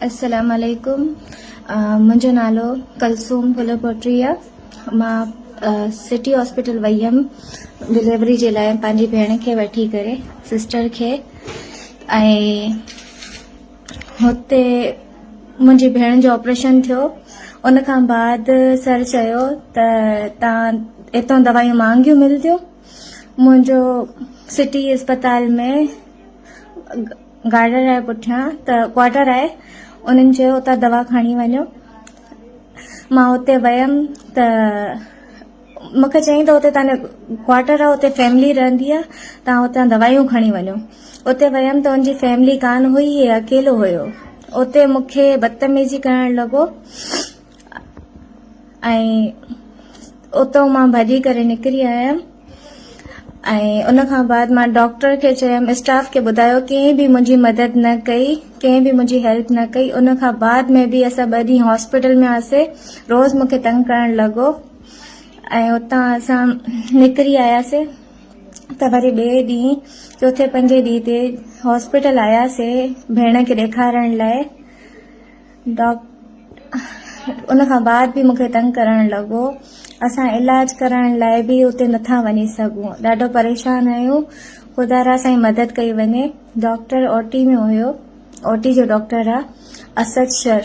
अस्सलाम वालेकुम। मुंहिंजो नालो कलसूम गुल पोटरी आहे। मां सिटी हॉस्पिटल वई हुयमि डिलीवरी जे लाइ पंहिंजी भेण खे वठी करे, सिस्टर खे। ऐं हुते मुंहिंजी भेण जो ऑपरेशन थियो। उन खां बाद सर चयो त तव्हां हितां दवायूं महांगियूं मिलंदियूं। मुंहिंजो सिटी अस्पताल में गार्डन आहे पुठियां, त क्वार्टर आहे। उन्हनि चयो उतां दवा खणी वञो। मां हुते वयमि त मूंखे चयईं त हुते तव्हांजो क्वार्टर आहे, हुते फैमिली रहंदी आहे, तव्हां हुतां दवायूं खणी वञो। उते वयमि त हुनजी फैमिली कान हुई, हे अकेलो हुयो। उते मूंखे बदतमीज़ी करण लॻो ऐं उतां मां भॼी करे निकिरी आयमि। ऐं उन खां बाद मां डॉक्टर खे चयमि, स्टाफ खे ॿुधायो, कंहिं बि मुंहिंजी मदद न कई, कंहिं बि मुंहिंजी हेल्प न कई। उन खां बाद में बि असां 2 ॾींहं हॉस्पिटल में हुआसीं। रोज़ मूंखे तंग करण लॻो ऐं उतां असां निकिरी आयासीं। त वरी ॿिए ॾींहुं, चौथे पंजे ॾींहं ते हॉस्पिटल आयासीं भेण खे ॾेखारण लाइ। उन खां बाद बि मूंखे तंग करण लॻो। असां इलाज करण लाइ बि उते नथा वञी सघूं, ॾाढो परेशान आहियूं। ख़ुदा असांजी मदद कई वञे। डॉक्टर ओटी में हुयो, ओटी जो डॉक्टर आहे असद शर।